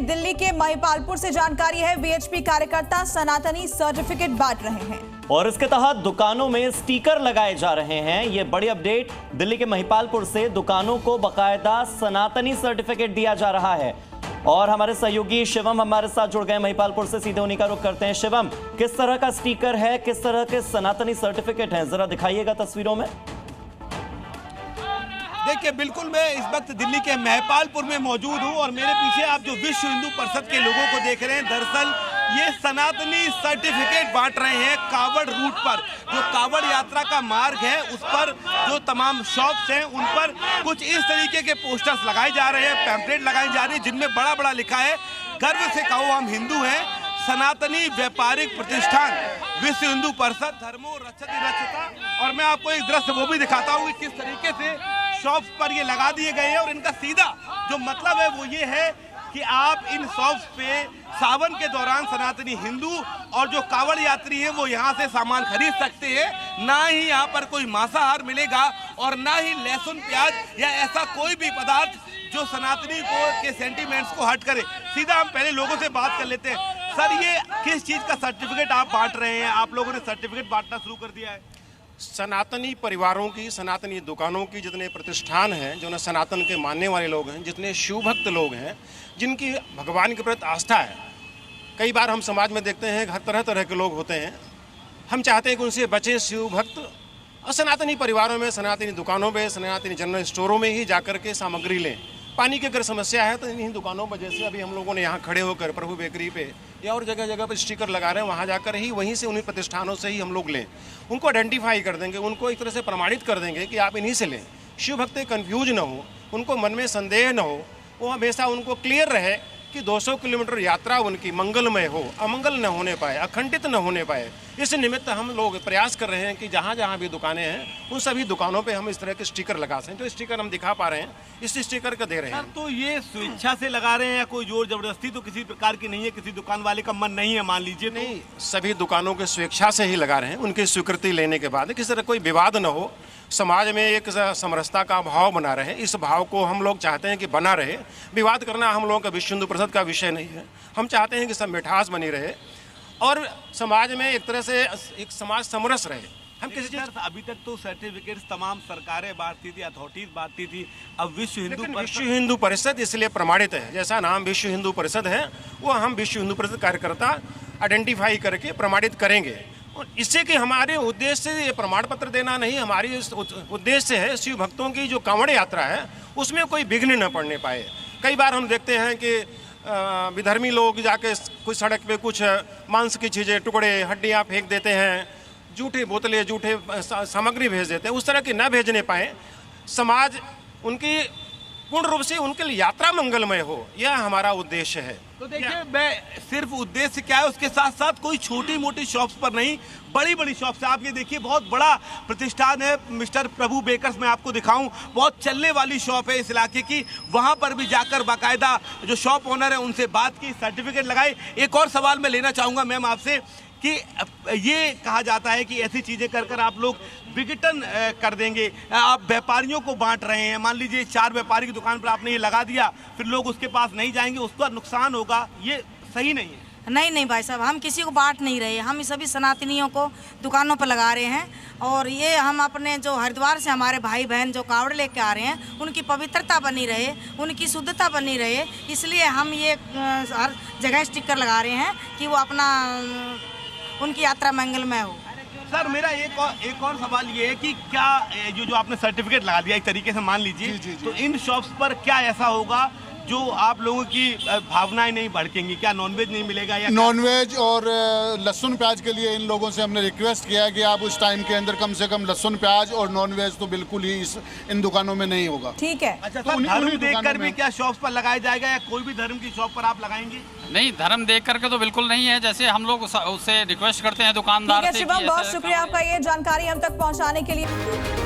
दिल्ली के महिपालपुर से जानकारी है। वीएचपी कार्यकर्ता सनातनी सर्टिफिकेट बांट रहे हैं और इसके तहत दुकानों में स्टिकर लगाए जा रहे हैं। ये बड़ी अपडेट दिल्ली के महिपालपुर से। दुकानों को बकायदा सनातनी सर्टिफिकेट दिया जा रहा है और हमारे सहयोगी शिवम हमारे साथ जुड़ गए महिपालपुर से। सीधे उन्हीं का रुख करते हैं। शिवम, किस तरह का स्टिकर है, किस तरह के सनातनी सर्टिफिकेट हैं, जरा दिखाइएगा तस्वीरों में। देखिए, बिल्कुल मैं इस वक्त दिल्ली के महिपालपुर में मौजूद हूं और मेरे पीछे आप जो विश्व हिंदू परिषद के लोगों को देख रहे हैं, दरअसल ये सनातनी सर्टिफिकेट बांट रहे हैं कावड़ रूट पर। जो कावड़ यात्रा का मार्ग है उस पर जो तमाम शॉप्स हैं उन पर कुछ इस तरीके के पोस्टर्स लगाए जा रहे हैं, पैम्पलेट लगाई जा रही है जिनमें बड़ा बड़ा लिखा है, गर्व से कहो हम हिंदू हैं, सनातनी व्यापारिक प्रतिष्ठान विश्व हिंदू परिषद धर्मो रक्षति रक्षता। और मैं आपको एक दृश्य वो भी दिखाता हूँ कि किस तरीके से शॉप्स पर ये लगा दिए गए हैं और इनका सीधा जो मतलब है वो ये है कि आप इन शॉप्स पे सावन के दौरान सनातनी हिंदू और जो कावड़ यात्री हैं वो यहाँ से सामान खरीद सकते हैं। ना ही यहाँ पर कोई मांसाहार मिलेगा और ना ही लहसुन प्याज या ऐसा कोई भी पदार्थ जो सनातनी को के सेंटीमेंट्स को हट करे। सीधा हम पहले लोगों से बात कर लेते हैं। सर, ये किस चीज़ का सर्टिफिकेट आप बांट रहे हैं? आप लोगों ने सर्टिफिकेट बांटना शुरू कर दिया है? सनातनी परिवारों की, सनातनी दुकानों की, जितने प्रतिष्ठान हैं, जो न सनातन के मानने वाले लोग हैं, जितने शिव भक्त लोग हैं, जिनकी भगवान के प्रति आस्था है। कई बार हम समाज में देखते हैं हर तरह तरह के लोग होते हैं। हम चाहते हैं कि उनसे बचें शिव भक्त और सनातनी परिवारों में, सनातनी दुकानों में, सनातनी जनरल स्टोरों में ही जाकर के सामग्री लें। पानी की अगर समस्या है तो इन्हीं दुकानों पर, जैसे अभी हम लोगों ने यहाँ खड़े होकर प्रभु बेकरी पे या और जगह जगह पर स्टिकर लगा रहे हैं, वहाँ जाकर ही वहीं से उन्हीं प्रतिष्ठानों से ही हम लोग लें। उनको आइडेंटिफाई कर देंगे, उनको एक तरह से प्रमाणित कर देंगे कि आप इन्हीं से लें। शिव भक्त कन्फ्यूज ना हो, उनको मन में संदेह न हो, वो हमेशा उनको क्लियर रहे कि 200 किलोमीटर यात्रा उनकी मंगलमय हो, अमंगल न होने पाए, अखंडित न होने पाए। इस निमित्त हम लोग प्रयास कर रहे हैं कि जहाँ जहाँ भी दुकानें हैं उन सभी दुकानों पे हम इस तरह के स्टिकर लगा सकें। जो स्टिकर हम दिखा पा रहे हैं, इस स्टिकर का दे रहे हैं। तो ये स्वेच्छा से लगा रहे हैं या कोई जोर जबरदस्ती तो किसी प्रकार की नहीं है? किसी दुकान वाले का मन नहीं है मान लीजिए? नहीं, सभी दुकानों के स्वेच्छा से ही लगा रहे हैं, उनकी स्वीकृति लेने के बाद। किसी तरह कोई विवाद न हो, समाज में एक समरसता का भाव बना रहे। इस भाव को हम लोग चाहते हैं कि बना रहे। विवाद करना हम लोगों का विश्व हिंदू परिषद का विषय नहीं है। हम चाहते हैं कि सब मिठास बनी रहे और समाज में एक तरह से एक समाज समरस रहे। हम किसी चीज अभी तक तो सर्टिफिकेट्स तमाम सरकारें बांटती थी, अथॉरिटीज बांटती थी, अब विश्व हिंदू परिषद इसलिए प्रमाणित है। जैसा नाम विश्व हिंदू परिषद है, वो हम विश्व हिंदू परिषद कार्यकर्ता आइडेंटिफाई करके प्रमाणित करेंगे। और इससे कि हमारे उद्देश्य से ये प्रमाण पत्र देना नहीं, हमारी उद्देश्य है शिव भक्तों की जो कांवड़ यात्रा है उसमें कोई विघ्न न पड़ने पाए। कई बार हम देखते हैं कि विधर्मी लोग जाके कुछ सड़क पे कुछ मांस की चीज़ें, टुकड़े, हड्डियाँ फेंक देते हैं, झूठी बोतलें, झूठे सामग्री भेज देते हैं। उस तरह की न भेजने पाए, समाज उनकी पूर्ण रूप से उनके लिए यात्रा मंगलमय हो, यह हमारा उद्देश्य है। तो देखिए, मैं सिर्फ उद्देश्य क्या है उसके साथ साथ कोई छोटी मोटी शॉप्स पर नहीं, बड़ी बड़ी शॉप्स है। आप ये देखिए, बहुत बड़ा प्रतिष्ठान है मिस्टर प्रभु बेकर्स। मैं आपको दिखाऊं, बहुत चलने वाली शॉप है इस इलाके की। वहां पर भी जाकर बाकायदा जो शॉप ओनर है उनसे बात की, सर्टिफिकेट लगाए। एक और सवाल मैं लेना चाहूँगा मैम आपसे कि ये कहा जाता है कि ऐसी चीज़ें कर कर आप लोग विघटन कर देंगे, आप व्यापारियों को बांट रहे हैं। मान लीजिए 4 व्यापारी की दुकान पर आपने ये लगा दिया, फिर लोग उसके पास नहीं जाएंगे, उसका नुकसान होगा, ये सही नहीं है। नहीं भाई साहब, हम किसी को बांट नहीं रहे। हम सभी सनातनियों को दुकानों पर लगा रहे हैं और ये हम अपने जो हरिद्वार से हमारे भाई बहन जो कावड़ लेके आ रहे हैं उनकी पवित्रता बनी रहे, उनकी शुद्धता बनी रहे, इसलिए हम ये हर जगह स्टिकर लगा रहे हैं कि वो अपना उनकी यात्रा मंगलमय हो। सर, मेरा एक और सवाल ये है कि क्या जो आपने सर्टिफिकेट लगा दिया एक तरीके से मान लीजिए, तो इन शॉप्स पर क्या ऐसा होगा जो आप लोगों की भावनाएं नहीं भड़केंगी? क्या नॉनवेज नहीं मिलेगा या नॉनवेज और लहसुन प्याज के लिए इन लोगों से हमने रिक्वेस्ट किया है कि आप उस टाइम के अंदर कम से कम लहसुन प्याज और नॉनवेज तो बिल्कुल ही इन दुकानों में नहीं होगा। ठीक है। अच्छा, तो धर्म देखकर भी क्या शॉप्स पर लगाया जाएगा या कोई भी धर्म की शॉप पर आप लगाएंगे? नहीं, धर्म देख करके तो बिल्कुल नहीं है। जैसे हम लोग उससे रिक्वेस्ट करते हैं दुकानदार से। शिवम, बहुत शुक्रिया आपका ये जानकारी हम तक पहुँचाने के लिए।